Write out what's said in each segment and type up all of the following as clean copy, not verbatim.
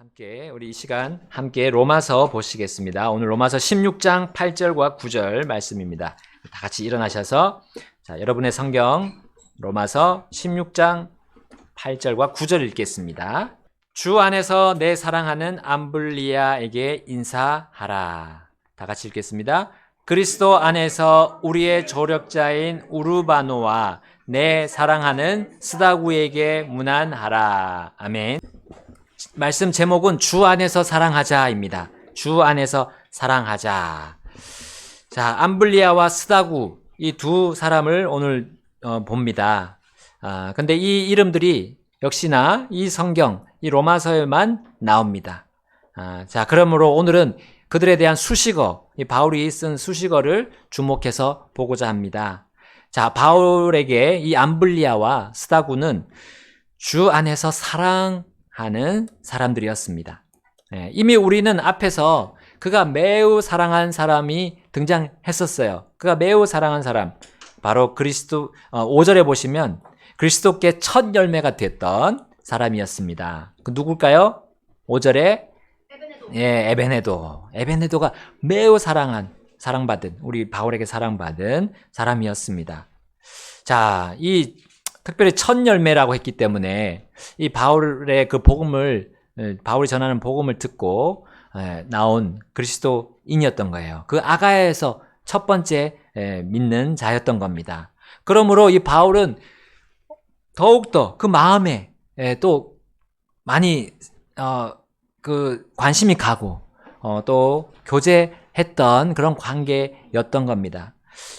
함께 우리 이 시간 함께 로마서 보시겠습니다. 오늘 로마서 16장 8절과 9절 말씀입니다. 다 같이 일어나셔서 여러분의 성경 로마서 16장 8절과 9절 읽겠습니다. 주 안에서 내 사랑하는 암블리아에게 인사하라. 다 같이 읽겠습니다. 그리스도 안에서 우리의 조력자인 우르바노와 내 사랑하는 스다구에게 문안하라. 아멘. 말씀 제목은 주 안에서 사랑하자입니다. 주 안에서 사랑하자. 자, 암블리아와 스다구 이 두 사람을 오늘 봅니다. 근데 이 이름들이 역시나 이 성경, 이 로마서에만 나옵니다. 자, 그러므로 오늘은 그들에 대한 수식어, 이 바울이 쓴 수식어를 주목해서 보고자 합니다. 자, 바울에게 이 암블리아와 스다구는 주 안에서 사랑하는 사람들이었습니다. 이미 우리는 앞에서 그가 매우 사랑한 사람이 등장했었어요. 그가 매우 사랑한 사람, 바로 그리스도, 5절에 보시면 그리스도께 첫 열매가 됐던 사람이었습니다. 그 누굴까요? 5절에 에베네도. 에베네도가 매우 사랑받은, 우리 바울에게 사랑받은 사람이었습니다. 자, 이 특별히 첫 열매라고 했기 때문에 이 바울의 그 바울이 전하는 복음을 듣고 나온 그리스도인이었던 거예요. 그 아가야에서 첫 번째 믿는 자였던 겁니다. 그러므로 이 바울은 더욱더 그 마음에 또 많이 그 관심이 가고 또 교제했던 그런 관계였던 겁니다.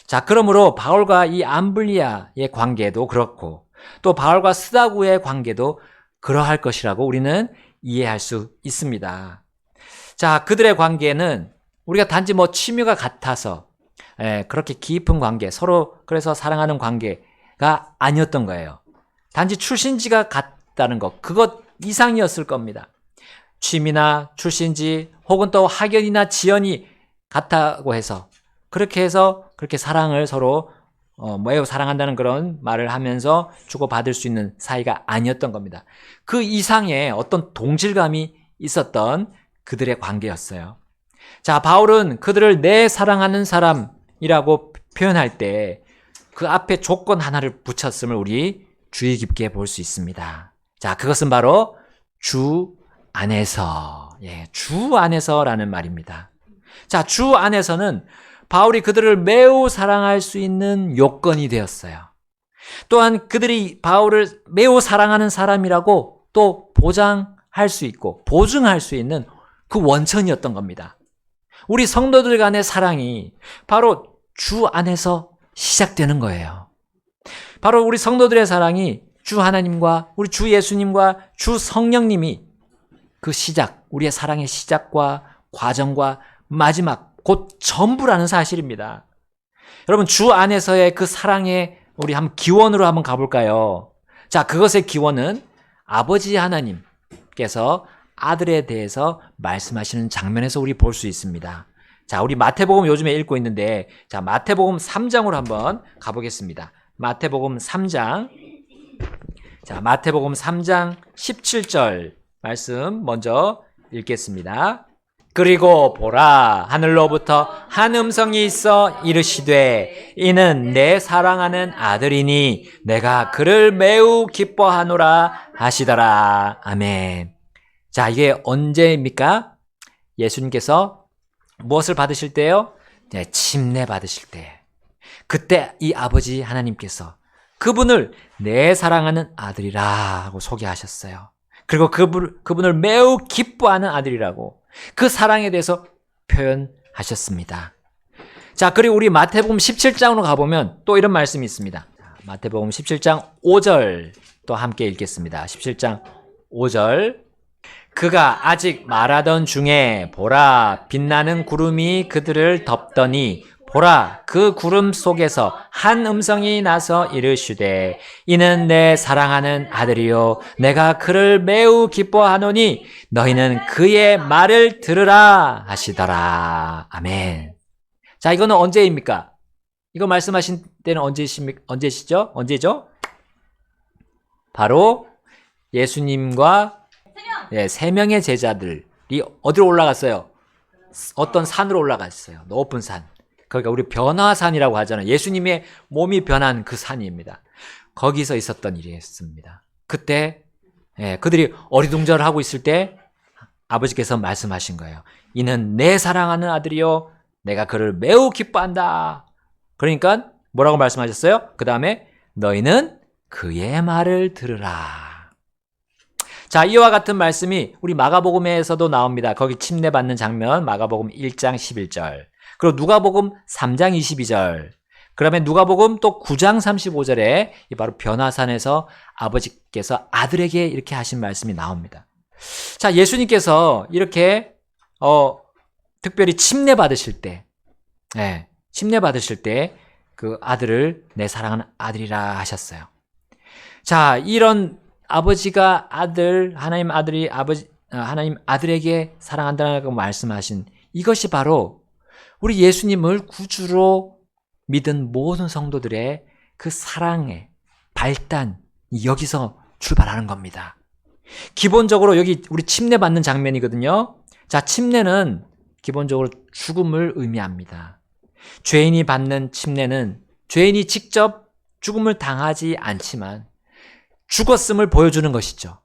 자, 그러므로 바울과 이 암블리아의 관계도 그렇고 또 바울과 스다구의 관계도 그러할 것이라고 우리는 이해할 수 있습니다. 자, 그들의 관계는 우리가 단지 취미가 같아서 그렇게 깊은 관계, 서로 그래서 사랑하는 관계가 아니었던 거예요. 단지 출신지가 같다는 것, 그것 이상이었을 겁니다. 취미나 출신지 혹은 또 학연이나 지연이 같다고 해서 그렇게 사랑을 서로 매우 사랑한다는 그런 말을 하면서 주고받을 수 있는 사이가 아니었던 겁니다. 그 이상의 어떤 동질감이 있었던 그들의 관계였어요. 자, 바울은 그들을 내 사랑하는 사람이라고 표현할 때 그 앞에 조건 하나를 붙였음을 우리 주의 깊게 볼 수 있습니다. 자, 그것은 바로 주 안에서, 주 안에서라는 말입니다. 자, 주 안에서는 바울이 그들을 매우 사랑할 수 있는 요건이 되었어요. 또한 그들이 바울을 매우 사랑하는 사람이라고 또 보장할 수 있고 보증할 수 있는 그 원천이었던 겁니다. 우리 성도들 간의 사랑이 바로 주 안에서 시작되는 거예요. 바로 우리 성도들의 사랑이 주 하나님과 우리 주 예수님과 주 성령님이 그 시작, 우리의 사랑의 시작과 과정과 마지막, 곧 전부라는 사실입니다. 여러분, 주 안에서의 그 사랑의 우리 한번 기원으로 한번 가볼까요? 자, 그것의 기원은 아버지 하나님께서 아들에 대해서 말씀하시는 장면에서 우리 볼 수 있습니다. 자, 우리 마태복음 요즘에 읽고 있는데, 자, 마태복음 3장으로 한번 가보겠습니다. 마태복음 3장. 자, 마태복음 3장 17절 말씀 먼저 읽겠습니다. 그리고 보라, 하늘로부터 한 음성이 있어 이르시되 이는 내 사랑하는 아들이니 내가 그를 매우 기뻐하노라 하시더라. 아멘. 자, 이게 언제입니까? 예수님께서 무엇을 받으실 때요? 침례 받으실 때. 그때 이 아버지 하나님께서 그분을 내 사랑하는 아들이라 하고 소개하셨어요. 그리고 그분을 매우 기뻐하는 아들이라고 그 사랑에 대해서 표현하셨습니다. 자, 그리고 우리 마태복음 17장으로 가보면 또 이런 말씀이 있습니다. 마태복음 17장 5절 또 함께 읽겠습니다. 17장 5절. 그가 아직 말하던 중에 보라, 빛나는 구름이 그들을 덮더니 보라, 그 구름 속에서 한 음성이 나서 이르시되 이는 내 사랑하는 아들이요 내가 그를 매우 기뻐하노니 너희는 그의 말을 들으라 하시더라. 아멘. 자, 이거는 언제입니까? 이거 말씀하신 때는 언제죠? 바로 예수님과 예, 세 명의 제자들이 어디로 올라갔어요? 어떤 산으로 올라갔어요. 높은 산. 그러니까 우리 변화산이라고 하잖아요. 예수님의 몸이 변한 그 산입니다. 거기서 있었던 일이었습니다. 그때 그들이 어리둥절하고 있을 때 아버지께서 말씀하신 거예요. 이는 내 사랑하는 아들이요 내가 그를 매우 기뻐한다. 그러니까 뭐라고 말씀하셨어요? 그 다음에 너희는 그의 말을 들으라. 자, 이와 같은 말씀이 우리 마가복음에서도 나옵니다. 거기 침례받는 장면 마가복음 1장 11절, 그리고 누가복음 3장 22절, 그다음에 누가복음 또 9장 35절에 이 바로 변화산에서 아버지께서 아들에게 이렇게 하신 말씀이 나옵니다. 자, 예수님께서 이렇게 특별히 침례 받으실 때, 침례 받으실 때 그 아들을 내 사랑하는 아들이라 하셨어요. 자, 이런 아버지가 아들, 하나님 아들이 하나님 아들에게 사랑한다고 말씀하신 이것이 바로 우리 예수님을 구주로 믿은 모든 성도들의 그 사랑의 발단, 여기서 출발하는 겁니다. 기본적으로 여기 우리 침례 받는 장면이거든요. 자, 침례는 기본적으로 죽음을 의미합니다. 죄인이 받는 침례는 죄인이 직접 죽음을 당하지 않지만 죽었음을 보여주는 것이죠.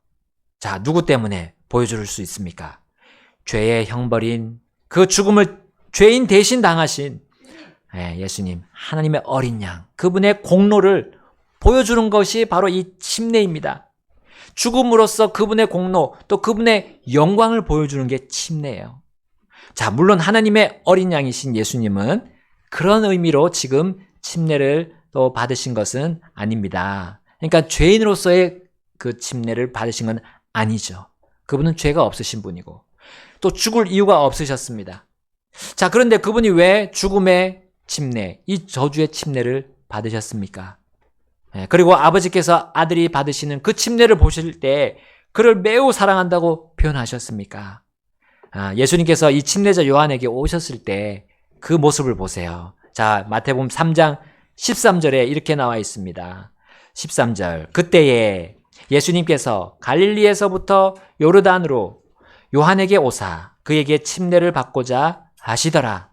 자, 누구 때문에 보여줄 수 있습니까? 죄의 형벌인 그 죽음을 죄인 대신 당하신 예수님, 하나님의 어린 양, 그분의 공로를 보여주는 것이 바로 이 침례입니다. 죽음으로써 그분의 공로, 또 그분의 영광을 보여주는 게 침례예요. 자, 물론 하나님의 어린 양이신 예수님은 그런 의미로 지금 침례를 또 받으신 것은 아닙니다. 그러니까 죄인으로서의 그 침례를 받으신 건 아니죠. 그분은 죄가 없으신 분이고 또 죽을 이유가 없으셨습니다. 자, 그런데 그분이 왜 죽음의 침례, 이 저주의 침례를 받으셨습니까? 그리고 아버지께서 아들이 받으시는 그 침례를 보실 때 그를 매우 사랑한다고 표현하셨습니까? 예수님께서 이 침례자 요한에게 오셨을 때 그 모습을 보세요. 자, 마태복음 3장 13절에 이렇게 나와 있습니다. 13절, 그때에 예수님께서 갈릴리에서부터 요르단으로 요한에게 오사 그에게 침례를 받고자 하시더라.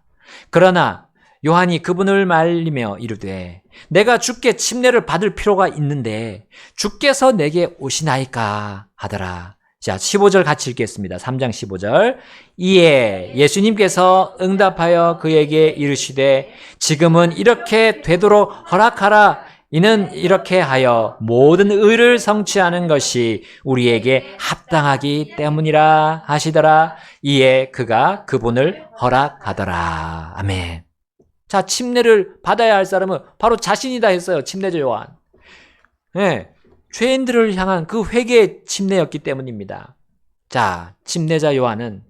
그러나 요한이 그분을 말리며 이르되 내가 주께 침례를 받을 필요가 있는데 주께서 내게 오시나이까 하더라. 자, 15절 같이 읽겠습니다. 3장 15절. 이에 예수님께서 응답하여 그에게 이르시되 지금은 이렇게 되도록 허락하라. 이는 이렇게 하여 모든 의를 성취하는 것이 우리에게 합당하기 때문이라 하시더라. 이에 그가 그분을 허락하더라. 아멘. 자, 침례를 받아야 할 사람은 바로 자신이다 했어요. 침례자 요한. 죄인들을 향한 그 회개의 침례였기 때문입니다. 자, 침례자 요한은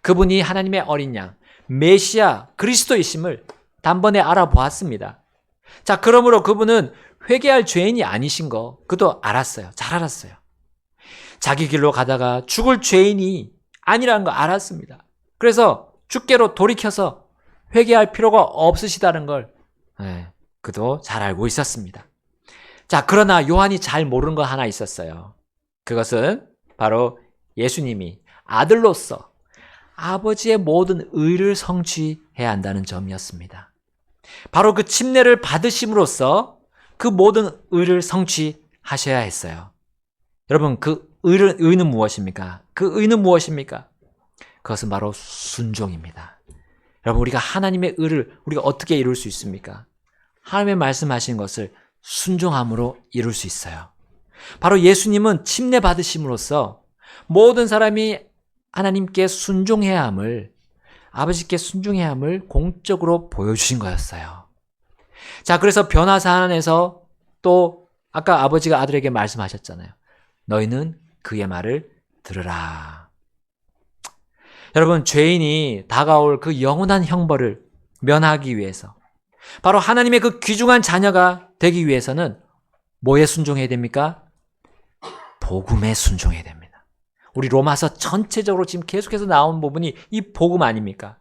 그분이 하나님의 어린 양, 메시아 그리스도이심을 단번에 알아보았습니다. 자, 그러므로 그분은 회개할 죄인이 아니신 거 그도 알았어요. 잘 알았어요. 자기 길로 가다가 죽을 죄인이 아니라는 거 알았습니다. 그래서 주께로 돌이켜서 회개할 필요가 없으시다는 걸 그도 잘 알고 있었습니다. 자, 그러나 요한이 잘 모르는 거 하나 있었어요. 그것은 바로 예수님이 아들로서 아버지의 모든 의를 성취해야 한다는 점이었습니다. 바로 그 침례를 받으심으로써 그 모든 의를 성취하셔야 했어요. 여러분, 그 의는 무엇입니까? 그 의는 무엇입니까? 그것은 바로 순종입니다. 여러분, 우리가 하나님의 의를 우리가 어떻게 이룰 수 있습니까? 하나님의 말씀하신 것을 순종함으로 이룰 수 있어요. 바로 예수님은 침례 받으심으로써 모든 사람이 하나님께 순종해야 함을, 아버지께 순종해야 함을 공적으로 보여주신 거였어요. 자, 그래서 변화산에서 또 아까 아버지가 아들에게 말씀하셨잖아요. 너희는 그의 말을 들으라. 여러분, 죄인이 다가올 그 영원한 형벌을 면하기 위해서 바로 하나님의 그 귀중한 자녀가 되기 위해서는 뭐에 순종해야 됩니까? 복음에 순종해야 됩니다. 우리 로마서 전체적으로 지금 계속해서 나온 부분이 이 복음 아닙니까?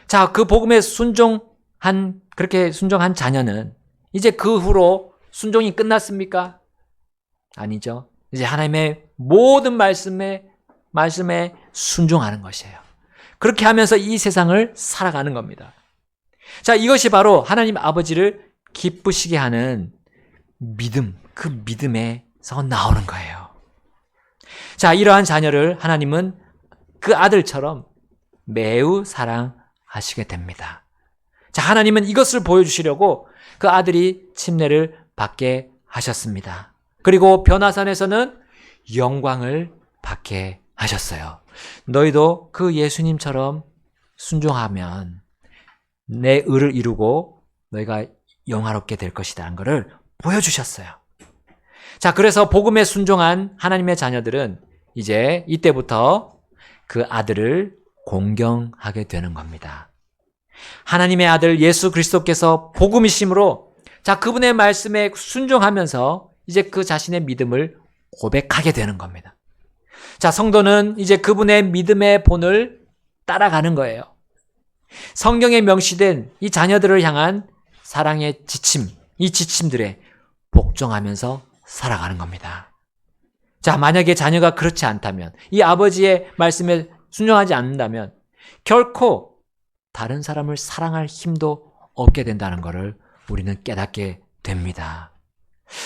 자, 그 복음에 그렇게 순종한 자녀는 이제 그 후로 순종이 끝났습니까? 아니죠. 이제 하나님의 모든 말씀에 말씀에 순종하는 것이에요. 그렇게 하면서 이 세상을 살아가는 겁니다. 자, 이것이 바로 하나님 아버지를 기쁘시게 하는 믿음, 그 믿음에서 나오는 거예요. 자, 이러한 자녀를 하나님은 그 아들처럼 매우 사랑하시게 됩니다. 자, 하나님은 이것을 보여주시려고 그 아들이 침례를 받게 하셨습니다. 그리고 변화산에서는 영광을 받게 하셨어요. 너희도 그 예수님처럼 순종하면 내 의를 이루고 너희가 영화롭게 될 것이다 하는 것을 보여주셨어요. 자, 그래서 복음에 순종한 하나님의 자녀들은 이제 이때부터 그 아들을 공경하게 되는 겁니다. 하나님의 아들 예수 그리스도께서 복음이심으로 자, 그분의 말씀에 순종하면서 이제 그 자신의 믿음을 고백하게 되는 겁니다. 자, 성도는 이제 그분의 믿음의 본을 따라가는 거예요. 성경에 명시된 이 자녀들을 향한 사랑의 지침, 이 지침들에 복종하면서 살아가는 겁니다. 자, 만약에 자녀가 그렇지 않다면, 이 아버지의 말씀에 순종하지 않는다면 결코 다른 사람을 사랑할 힘도 없게 된다는 것을 우리는 깨닫게 됩니다.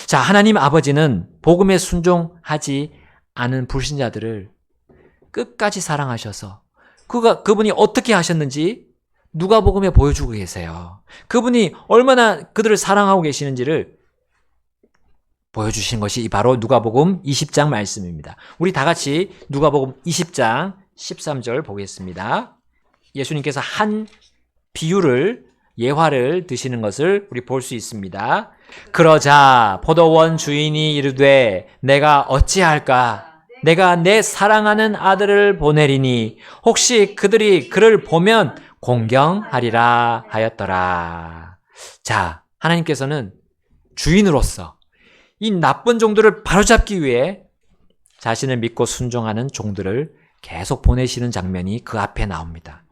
자, 하나님 아버지는 복음에 순종하지 않은 불신자들을 끝까지 사랑하셔서 그분이 어떻게 하셨는지 누가복음에 보여주고 계세요. 그분이 얼마나 그들을 사랑하고 계시는지를 보여주신 것이 바로 누가복음 20장 말씀입니다. 우리 다 같이 누가복음 20장 13절 보겠습니다. 예수님께서 한 비유를 예화를 드시는 것을 우리 볼 수 있습니다. 그러자 포도원 주인이 이르되 내가 어찌할까? 내가 내 사랑하는 아들을 보내리니 혹시 그들이 그를 보면 공경하리라 하였더라. 자, 하나님께서는 주인으로서 이 나쁜 종들을 바로잡기 위해 자신을 믿고 순종하는 종들을 계속 보내시는 장면이 그 앞에 나옵니다.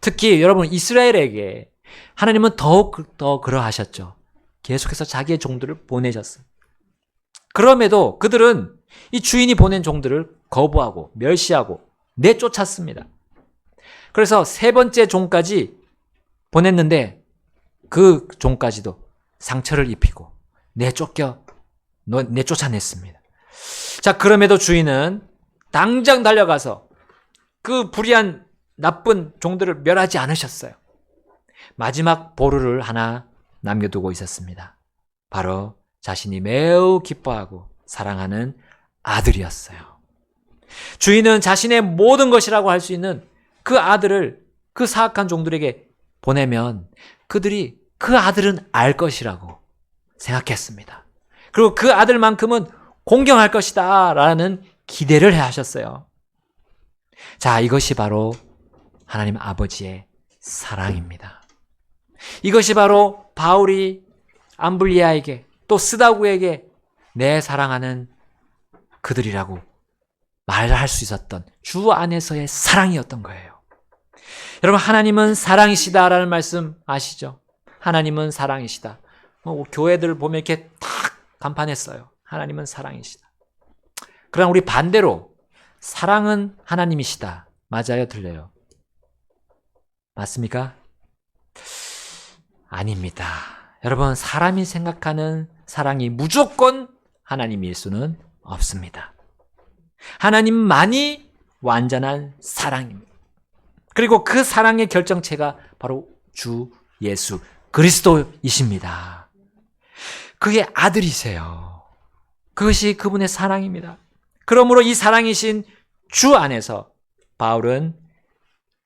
특히 여러분 이스라엘에게 하나님은 더욱 더 그러하셨죠. 계속해서 자기의 종들을 보내셨어요. 그럼에도 그들은 이 주인이 보낸 종들을 거부하고 멸시하고 내쫓았습니다. 그래서 세 번째 종까지 보냈는데 그 종까지도 상처를 입히고 내쫓아냈습니다. 자, 그럼에도 주인은 당장 달려가서 그 불의한 나쁜 종들을 멸하지 않으셨어요. 마지막 보루를 하나 남겨두고 있었습니다. 바로 자신이 매우 기뻐하고 사랑하는 아들이었어요. 주인은 자신의 모든 것이라고 할 수 있는 그 아들을 그 사악한 종들에게 보내면 그들이 그 아들은 알 것이라고 생각했습니다. 그리고 그 아들만큼은 공경할 것이다 라는 기대를 하셨어요. 자, 이것이 바로 하나님 아버지의 사랑입니다. 이것이 바로 바울이 암블리아에게 또 스다구에게 내 사랑하는 그들이라고 말할 수 있었던 주 안에서의 사랑이었던 거예요. 여러분, 하나님은 사랑이시다라는 말씀 아시죠? 하나님은 사랑이시다. 교회들 보면 이렇게 탁 간판에 써요. 하나님은 사랑이시다. 그러나 우리 반대로 사랑은 하나님이시다. 맞아요? 틀려요? 맞습니까? 아닙니다. 여러분, 사람이 생각하는 사랑이 무조건 하나님일 수는 없습니다. 하나님만이 완전한 사랑입니다. 그리고 그 사랑의 결정체가 바로 주 예수 그리스도이십니다. 그의 아들이세요. 그것이 그분의 사랑입니다. 그러므로 이 사랑이신 주 안에서 바울은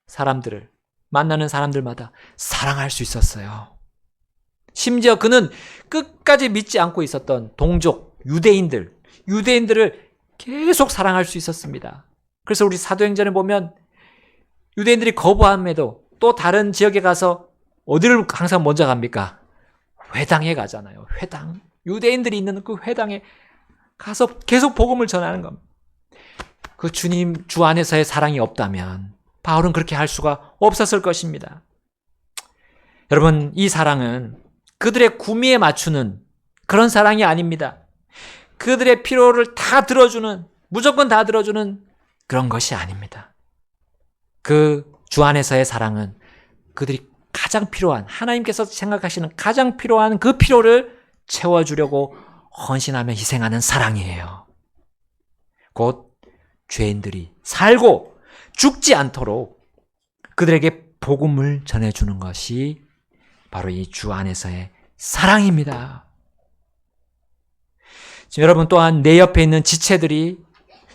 사람들을 만나는 사람들마다 사랑할 수 있었어요. 심지어 그는 끝까지 믿지 않고 있었던 동족 유대인들을 계속 사랑할 수 있었습니다. 그래서 우리 사도행전에 보면 유대인들이 거부함에도 또 다른 지역에 가서 어디를 항상 먼저 갑니까? 회당에 가잖아요. 회당. 유대인들이 있는 그 회당에 가서 계속 복음을 전하는 겁니다. 그 주님 주 안에서의 사랑이 없다면 바울은 그렇게 할 수가 없었을 것입니다. 여러분, 이 사랑은 그들의 구미에 맞추는 그런 사랑이 아닙니다. 그들의 필요를 다 들어주는, 무조건 다 들어주는 그런 것이 아닙니다. 그 주 안에서의 사랑은 그들이 가장 필요한, 하나님께서 생각하시는 가장 필요한 그 필요를 채워주려고 헌신하며 희생하는 사랑이에요. 곧 죄인들이 살고 죽지 않도록 그들에게 복음을 전해주는 것이 바로 이 주 안에서의 사랑입니다. 지금 여러분 또한 내 옆에 있는 지체들이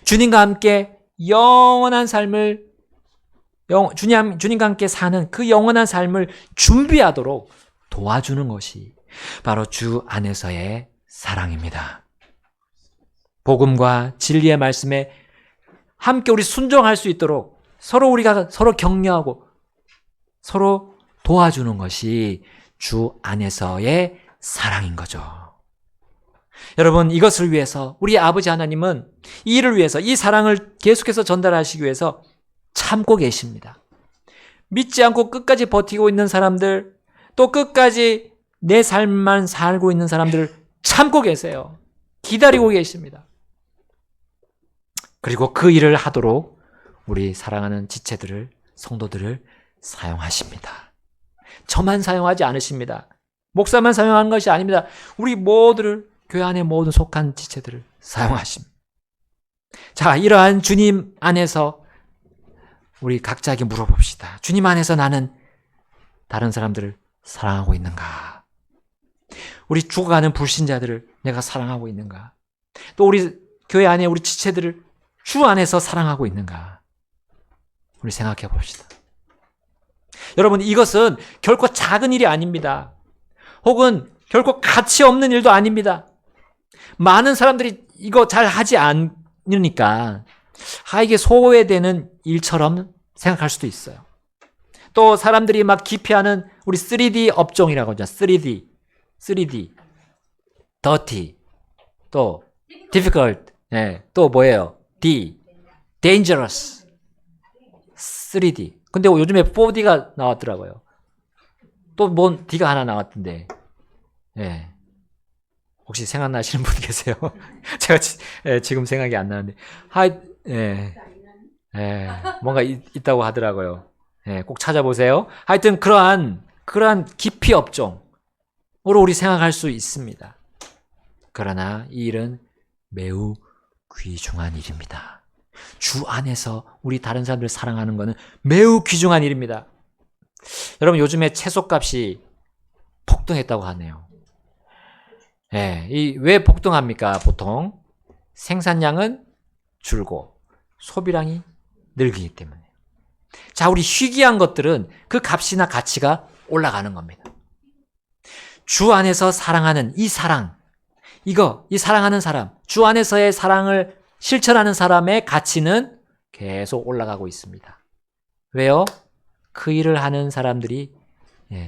주님과 함께 영원한 삶을 주님과 함께 사는 그 영원한 삶을 준비하도록 도와주는 것이 바로 주 안에서의 사랑입니다. 복음과 진리의 말씀에 함께 우리 순종할 수 있도록 우리가 서로 격려하고 서로 도와주는 것이 주 안에서의 사랑인 거죠. 여러분, 이것을 위해서 우리 아버지 하나님은 이 일을 위해서, 이 사랑을 계속해서 전달하시기 위해서 참고 계십니다. 믿지 않고 끝까지 버티고 있는 사람들, 또 끝까지 내 삶만 살고 있는 사람들을 참고 계세요. 기다리고 계십니다. 그리고 그 일을 하도록 우리 사랑하는 지체들을, 성도들을 사용하십니다. 저만 사용하지 않으십니다. 목사만 사용하는 것이 아닙니다. 우리 모두를, 교회 안에 모든 속한 지체들을 사용하십니다. 자, 이러한 주님 안에서 우리 각자에게 물어봅시다. 주님 안에서 나는 다른 사람들을 사랑하고 있는가? 우리 죽어가는 불신자들을 내가 사랑하고 있는가? 또 우리 교회 안에 우리 지체들을 주 안에서 사랑하고 있는가? 우리 생각해 봅시다. 여러분, 이것은 결코 작은 일이 아닙니다. 혹은 결코 가치 없는 일도 아닙니다. 많은 사람들이 이거 잘 하지 않으니까 이게 소외되는 일처럼 생각할 수도 있어요. 또 사람들이 막 기피하는 우리 3D 업종이라고 하죠. 3D, dirty, 또 difficult, 또 뭐예요? dangerous, 3D. 근데 요즘에 4D가 나왔더라고요. 또 뭔 D가 하나 나왔던데. 혹시 생각나시는 분 계세요? 제가 지금 생각이 안 나는데. 뭔가 있다고 하더라고요. 꼭 찾아보세요. 하여튼 그러한 기피 업종으로 우리 생각할 수 있습니다. 그러나 이 일은 매우 귀중한 일입니다. 주 안에서 우리 다른 사람들을 사랑하는 것은 매우 귀중한 일입니다. 여러분, 요즘에 채소값이 폭등했다고 하네요. 왜 폭등합니까? 보통 생산량은 줄고 소비량이 늘기 때문에. 자, 우리 희귀한 것들은 그 값이나 가치가 올라가는 겁니다. 주 안에서 사랑하는 이 사랑, 이 사랑하는 사람, 주 안에서의 사랑을 실천하는 사람의 가치는 계속 올라가고 있습니다. 왜요? 그 일을 하는 사람들이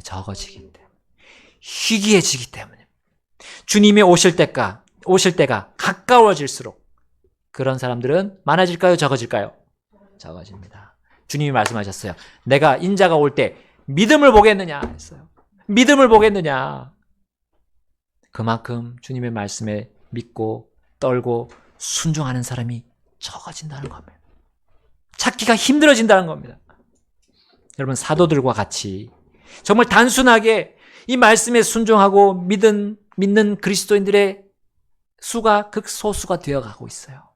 적어지기 때문에, 희귀해지기 때문에. 주님이 오실 때가 가까워질수록 그런 사람들은 많아질까요? 적어질까요? 적어집니다. 주님이 말씀하셨어요. 내가 인자가 올 때 믿음을 보겠느냐 했어요. 믿음을 보겠느냐. 그만큼 주님의 말씀에 믿고 떨고 순종하는 사람이 적어진다는 겁니다. 찾기가 힘들어진다는 겁니다. 여러분, 사도들과 같이 정말 단순하게 이 말씀에 순종하고 믿는 그리스도인들의 수가 극소수가 되어가고 있어요.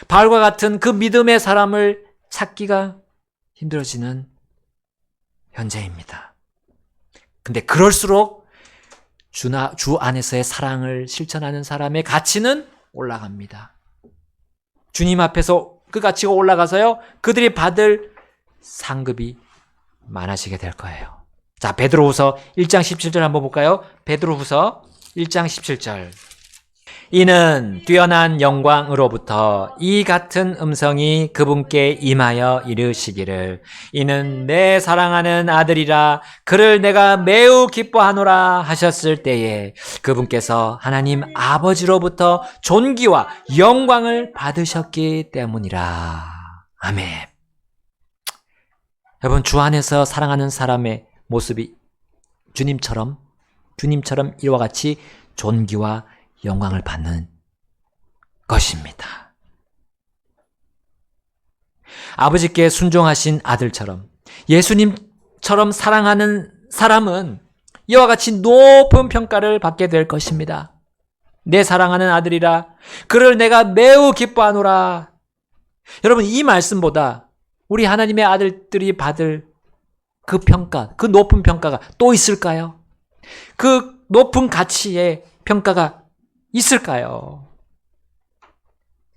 바울과 같은 그 믿음의 사람을 찾기가 힘들어지는 현재입니다. 근데 그럴수록 주 안에서의 사랑을 실천하는 사람의 가치는 올라갑니다. 주님 앞에서 그 가치가 올라가서요, 그들이 받을 상급이 많아지게 될 거예요. 자, 베드로후서 1장 17절 한번 볼까요? 베드로후서 1장 17절. 이는 뛰어난 영광으로부터 이 같은 음성이 그분께 임하여 이르시기를, 이는 내 사랑하는 아들이라, 그를 내가 매우 기뻐하노라 하셨을 때에 그분께서 하나님 아버지로부터 존귀와 영광을 받으셨기 때문이라. 아멘. 여러분, 주 안에서 사랑하는 사람의 모습이 주님처럼 이와 같이 존귀와 영광을 받는 것입니다. 아버지께 순종하신 아들처럼 예수님처럼 사랑하는 사람은 이와 같이 높은 평가를 받게 될 것입니다. 내 사랑하는 아들이라 그를 내가 매우 기뻐하노라. 여러분, 이 말씀보다 우리 하나님의 아들들이 받을 그 평가, 그 높은 평가가 또 있을까요? 그 높은 가치의 평가가 있을까요?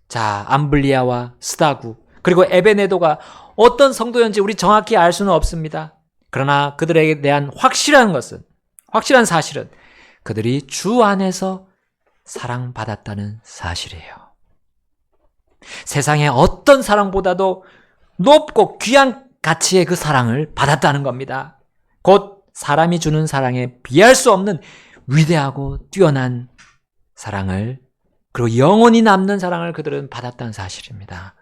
자, 암블리아와 스다구 그리고 에베네도가 어떤 성도였는지 우리 정확히 알 수는 없습니다. 그러나 그들에게 대한 확실한 사실은 그들이 주 안에서 사랑받았다는 사실이에요. 세상의 어떤 사랑보다도 높고 귀한 가치의 그 사랑을 받았다는 겁니다. 곧 사람이 주는 사랑에 비할 수 없는 위대하고 뛰어난 사랑을, 그리고 영원히 남는 사랑을 그들은 받았다는 사실입니다.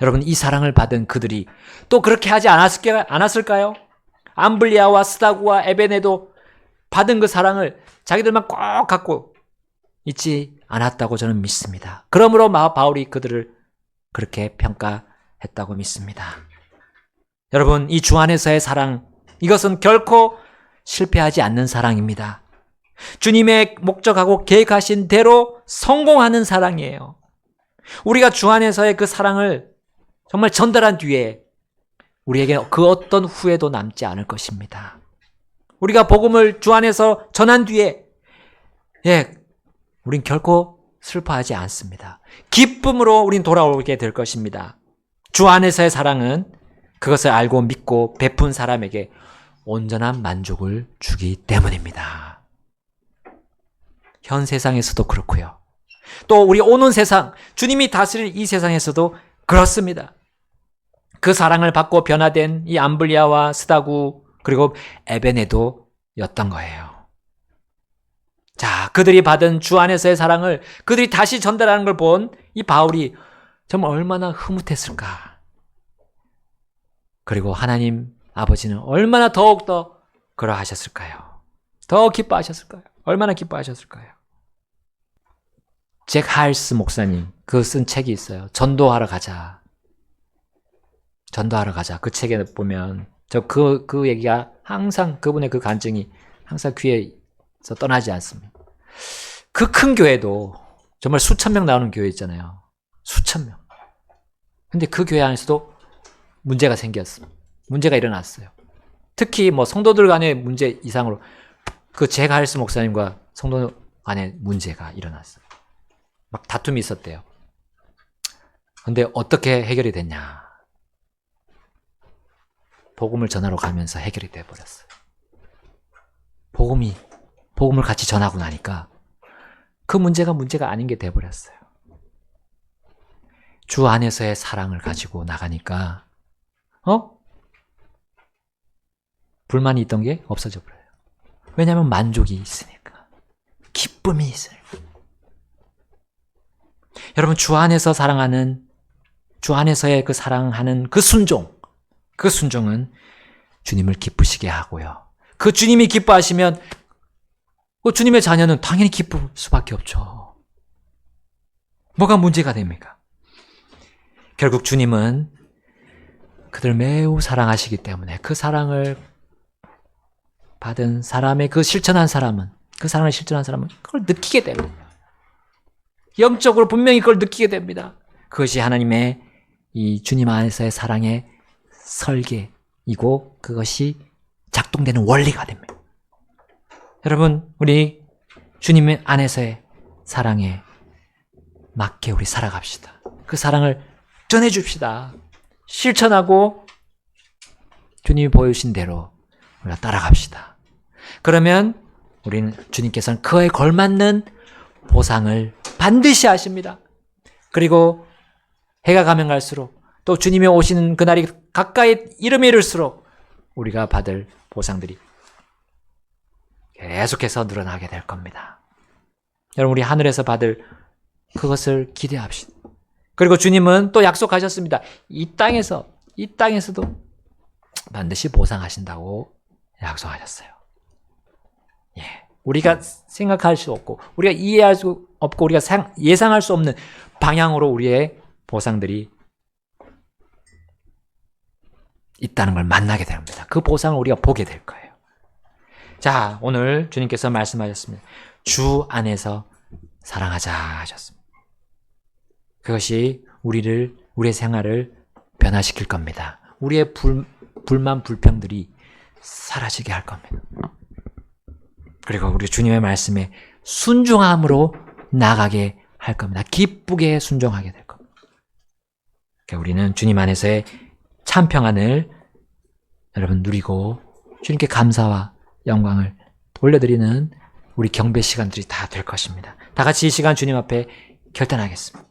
여러분, 이 사랑을 받은 그들이 또 그렇게 하지 않았을까요? 암블리아와 스다구와 에베네도 받은 그 사랑을 자기들만 꼭 갖고 있지 않았다고 저는 믿습니다. 그러므로 바울이 그들을 그렇게 평가했다고 믿습니다. 여러분, 이 주 안에서의 사랑, 이것은 결코 실패하지 않는 사랑입니다. 주님의 목적하고 계획하신 대로 성공하는 사랑이에요. 우리가 주 안에서의 그 사랑을 정말 전달한 뒤에 우리에게 그 어떤 후회도 남지 않을 것입니다. 우리가 복음을 주 안에서 전한 뒤에 우린 결코 슬퍼하지 않습니다. 기쁨으로 우린 돌아오게 될 것입니다. 주 안에서의 사랑은 그것을 알고 믿고 베푼 사람에게 온전한 만족을 주기 때문입니다. 현 세상에서도 그렇고요. 또 우리 오는 세상, 주님이 다스릴 이 세상에서도 그렇습니다. 그 사랑을 받고 변화된 이 암블리아와 스다구 그리고 에베네도였던 거예요. 자, 그들이 받은 주 안에서의 사랑을 그들이 다시 전달하는 걸 본 이 바울이 정말 얼마나 흐뭇했을까. 그리고 하나님 아버지는 얼마나 더욱더 그러하셨을까요? 더 기뻐하셨을까요? 얼마나 기뻐하셨을까요? 잭 하일스 목사님 그 쓴 책이 있어요. 전도하러 가자. 그 책에 보면 그 얘기가 항상 그분의 그 간증이 항상 귀에서 떠나지 않습니다. 그 큰 교회도 정말 수천 명 나오는 교회 있잖아요. 수천 명. 근데 그 교회 안에서도 문제가 생겼습니다. 문제가 일어났어요. 특히 성도들 간의 문제 이상으로 그 잭 하일스 목사님과 성도 간의 문제가 일어났어요. 막 다툼이 있었대요. 근데 어떻게 해결이 됐냐? 복음을 전하러 가면서 해결이 돼버렸어요. 복음을 같이 전하고 나니까 그 문제가 아닌 게 돼버렸어요. 주 안에서의 사랑을 가지고 나가니까 불만이 있던 게 없어져 버려요. 왜냐하면 만족이 있으니까. 기쁨이 있으니까. 여러분, 주 안에서 사랑하는, 주 안에서의 그 사랑하는 그 순종은 주님을 기쁘시게 하고요. 그 주님이 기뻐하시면 그 주님의 자녀는 당연히 기쁠 수밖에 없죠. 뭐가 문제가 됩니까? 결국 주님은 그들 매우 사랑하시기 때문에 그 사랑을 받은 사람의 그 사랑을 실천한 사람은 그걸 느끼게 됩니다. 영적으로 분명히 그걸 느끼게 됩니다. 그것이 하나님의 이 주님 안에서의 사랑의 설계이고 그것이 작동되는 원리가 됩니다. 여러분, 우리 주님 안에서의 사랑에 맞게 우리 살아갑시다. 그 사랑을 전해줍시다. 실천하고 주님이 보여주신 대로 우리가 따라갑시다. 그러면 우리는 주님께서는 그에 걸맞는 보상을 반드시 하십니다. 그리고 해가 가면 갈수록 또 주님이 오시는 그날이 가까이 이름에 이를수록 우리가 받을 보상들이 계속해서 늘어나게 될 겁니다. 여러분, 우리 하늘에서 받을 그것을 기대합시다. 그리고 주님은 또 약속하셨습니다. 이 땅에서도 반드시 보상하신다고 약속하셨어요. 우리가 생각할 수 없고 우리가 이해할 수 없고 우리가 예상할 수 없는 방향으로 우리의 보상들이 있다는 걸 만나게 됩니다. 그 보상을 우리가 보게 될 거예요. 자, 오늘 주님께서 말씀하셨습니다. 주 안에서 사랑하자 하셨습니다. 그것이 우리의 생활을 변화시킬 겁니다. 우리의 불만, 불평들이 사라지게 할 겁니다. 그리고 우리 주님의 말씀에 순종함으로 나가게 할 겁니다. 기쁘게 순종하게 될 겁니다. 그러니까 우리는 주님 안에서의 참 평안을 여러분 누리고 주님께 감사와 영광을 올려드리는 우리 경배 시간들이 다 될 것입니다. 다 같이 이 시간 주님 앞에 결단하겠습니다.